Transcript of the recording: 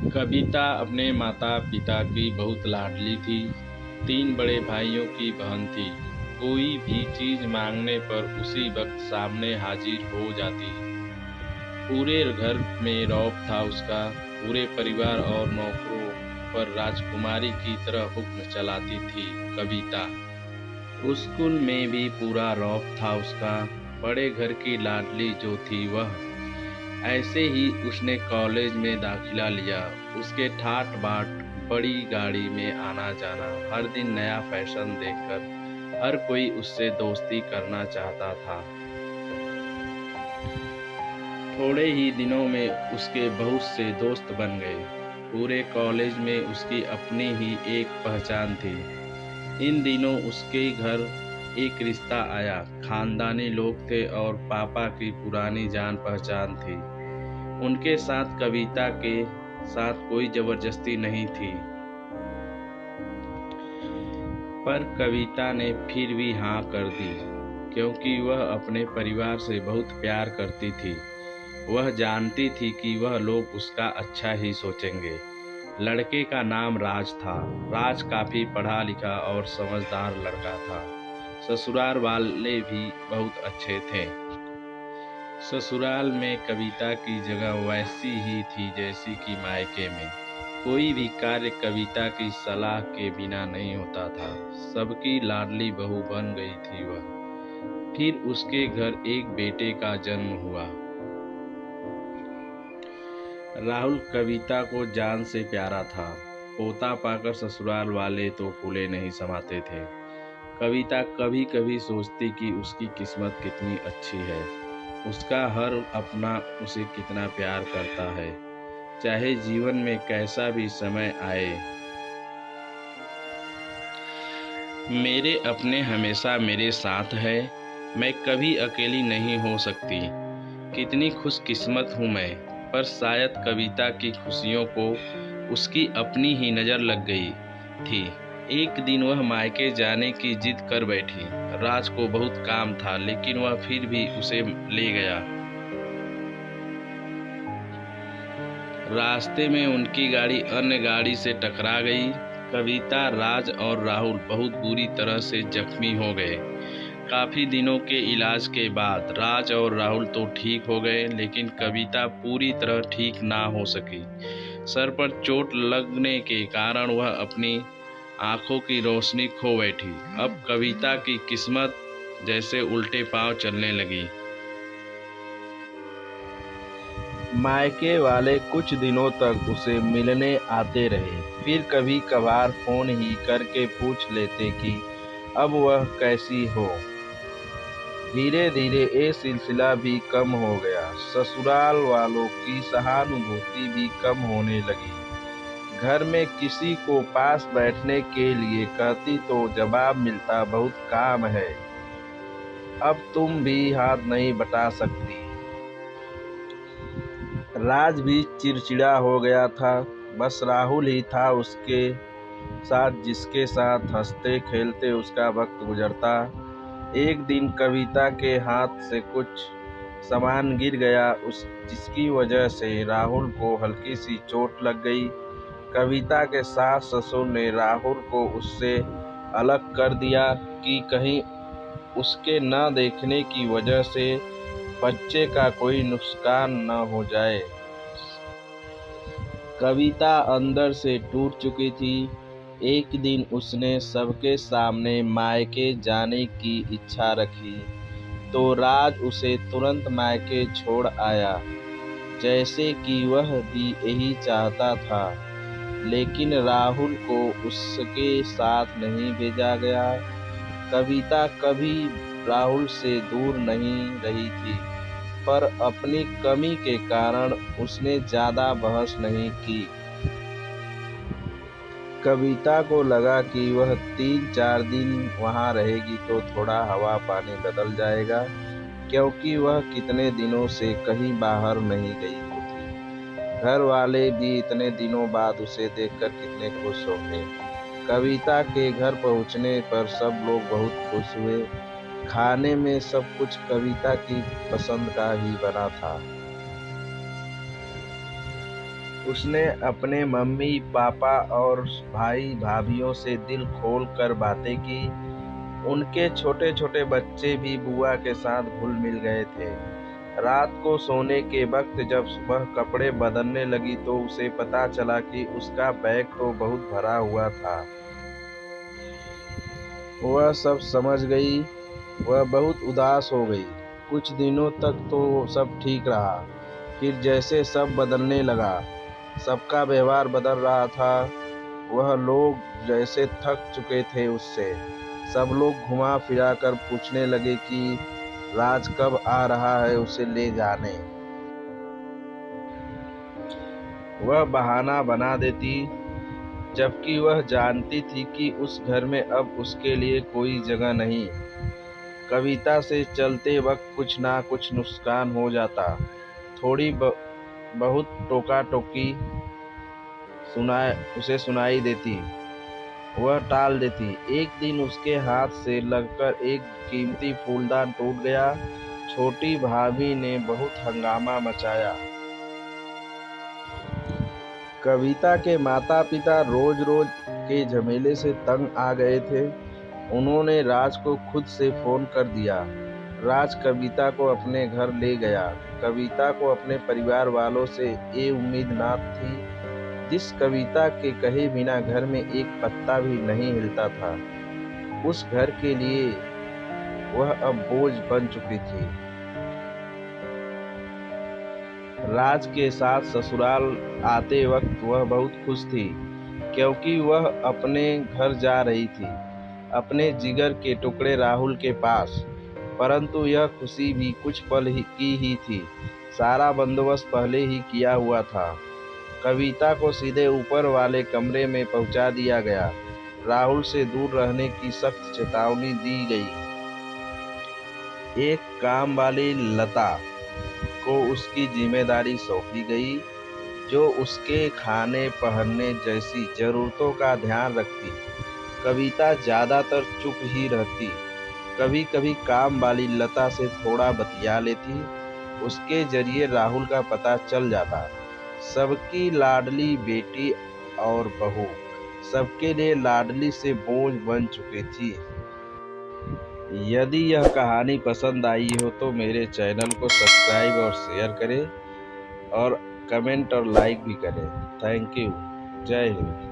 कविता अपने माता-पिता की बहुत लाडली थी। 3 बड़े भाइयों की बहन थी। कोई भी चीज़ माँगने पर उसी वक़्त सामने हाज़िर हो जाती। पूरे घर में रौब था उसका। पूरे परिवार और नौकरों पर राजकुमारी की तरह हुक्म चलाती थी कविता। स्कूल में भी पूरा रौब था उसका। बड़े घर की लाडली जो थी वह। ऐसे ही उसने कॉलेज में दाखिला लिया। उसके ठाट-बाट, बड़ी गाड़ी में आना-जाना, हर दिन नया फैशन देखकर हर कोई उससे दोस्ती करना चाहता था। थोड़े ही दिनों में उसके बहुत से दोस्त बन गए। पूरे कॉलेज में उसकी अपनी ही एक पहचान थी। इन दिनों उसके घर एक रिश्ता आया। खानदानी लोग थे और पापा की पुरानी जान-पहचान थी। उनके साथ कविता के साथ कोई ज़बरदस्ती नहीं थी। पर कविता ने फिर भी हाँ कर दी, क्योंकि वह अपने परिवार से बहुत प्यार करती थी। वह जानती थी कि वह लोग उसका अच्छा ही सोचेंगे। लड़के का नाम राज था। राज काफ़ी पढ़ा-लिखा और समझदार लड़का था। ससुराल वाले भी बहुत अच्छे थे। ससुराल में कविता की जगह वैसी ही थी जैसी कि मायके में। कोई भी कार्य कविता की सलाह के बिना नहीं होता था। सबकी लाडली बहू बन गई थी वह। फिर उसके घर एक बेटे का जन्म हुआ। राहुल कविता को जान से प्यारा था। पोता पाकर ससुराल वाले तो फूले नहीं समाते थे। कविता कभी-कभी सोचती कि उसकी किस्मत कितनी अच्छी है। उसका हर अपना उसे कितना प्यार करता है, चाहे जीवन में कैसा भी समय आए। मेरे अपने हमेशा मेरे साथ है। मैं कभी अकेली नहीं हो सकती। कितनी खुशकिस्मत हूँ मैं। पर शायद कविता की खुशियों को उसकी अपनी ही नज़र लग गई थी। एक दिन वह मायके जाने की जिद कर बैठी। राज को बहुत काम था, लेकिन वह फिर भी उसे ले गया। रास्ते में उनकी गाड़ी अन्य गाड़ी से टकरा गई। कविता, राज और राहुल बहुत बुरी तरह से जख्मी हो गए। काफ़ी दिनों के इलाज के बाद राज और राहुल तो ठीक हो गए, लेकिन कविता पूरी तरह ठीक ना हो सकी। सर पर चोट लगने के कारण वह अपनी आंखों की रोशनी खो बैठी। अब कविता की किस्मत जैसे उल्टे पांव चलने लगी। मायके वाले कुछ दिनों तक उसे मिलने आते रहे। फिर कभी कभार फोन ही करके पूछ लेते कि अब वह कैसी हो। धीरे धीरे ये सिलसिला भी कम हो गया। ससुराल वालों की सहानुभूति भी कम होने लगी। घर में किसी को पास बैठने के लिए कहती तो जवाब मिलता, बहुत काम है, अब तुम भी हाथ नहीं बटा सकती। राज भी चिड़चिड़ा हो गया था। बस राहुल ही था उसके साथ, जिसके साथ हंसते खेलते उसका वक्त गुजरता। एक दिन कविता के हाथ से कुछ सामान गिर गया, जिसकी वजह से राहुल को हल्की सी चोट लग गई। कविता के सास ससुर ने राहुल को उससे अलग कर दिया कि कहीं उसके न देखने की वजह से बच्चे का कोई नुकसान न हो जाए। कविता अंदर से टूट चुकी थी। एक दिन उसने सबके सामने मायके जाने की इच्छा रखी, तो राज उसे तुरंत मायके छोड़ आया, जैसे कि वह भी यही चाहता था। लेकिन राहुल को उसके साथ नहीं भेजा गया। कविता कभी राहुल से दूर नहीं रही थी, पर अपनी कमी के कारण उसने ज़्यादा बहस नहीं की। कविता को लगा कि वह 3-4 दिन वहाँ रहेगी तो थोड़ा हवा पानी बदल जाएगा, क्योंकि वह कितने दिनों से कहीं बाहर नहीं गई थी। घर वाले भी इतने दिनों बाद उसे देखकर कितने खुश होंगे। कविता के घर पहुँचने पर सब लोग बहुत खुश हुए। खाने में सब कुछ कविता की पसंद का ही बना था। उसने अपने मम्मी पापा और भाई भाभीयों से दिल खोल कर बातें की। उनके छोटे छोटे बच्चे भी बुआ के साथ घुल मिल गए थे। रात को सोने के वक्त जब सुबह कपड़े बदलने लगी तो उसे पता चला कि उसका बैग तो बहुत भरा हुआ था। वह सब समझ गई। वह बहुत उदास हो गई। कुछ दिनों तक तो सब ठीक रहा, फिर जैसे सब बदलने लगा, सबका व्यवहार बदल रहा था। वह लोग जैसे थक चुके थे उससे। सब लोग घुमा फिरा कर पूछने लगे कि राज कब आ रहा है उसे ले जाने। वह बहाना बना देती, जबकि वह जानती थी कि उस घर में अब उसके लिए कोई जगह नहीं। कविता से चलते वक्त कुछ ना कुछ नुकसान हो जाता। थोड़ी बहुत टोका टोकी उसे सुनाई देती। वह टाल देती। एक दिन उसके हाथ से लगकर एक कीमती फूलदान टूट गया। छोटी भाभी ने बहुत हंगामा मचाया। कविता के माता पिता रोज रोज के झमेले से तंग आ गए थे। उन्होंने राज को खुद से फोन कर दिया। राज कविता को अपने घर ले गया। कविता को अपने परिवार वालों से ये उम्मीद न थी। जिस कविता के कहे बिना घर में एक पत्ता भी नहीं हिलता था, उस घर के लिए वह अब बोझ बन चुकी थी। राज के साथ ससुराल आते वक्त वह बहुत खुश थी, क्योंकि वह अपने घर जा रही थी, अपने जिगर के टुकड़े राहुल के पास। परंतु यह खुशी भी कुछ पल की ही थी। सारा बंदोबस्त पहले ही किया हुआ था। कविता को सीधे ऊपर वाले कमरे में पहुंचा दिया गया। राहुल से दूर रहने की सख्त चेतावनी दी गई। एक काम वाली लता को उसकी जिम्मेदारी सौंपी गई, जो उसके खाने पहनने जैसी जरूरतों का ध्यान रखती। कविता ज्यादातर चुप ही रहती। कभी कभी काम वाली लता से थोड़ा बतिया लेती। उसके जरिए राहुल का पता चल जाता। सबकी लाडली बेटी और बहू सबके लिए लाडली से बोझ बन चुकी थी। यदि यह कहानी पसंद आई हो तो मेरे चैनल को सब्सक्राइब और शेयर करें और कमेंट और लाइक भी करें। Thank you. जय हिंद।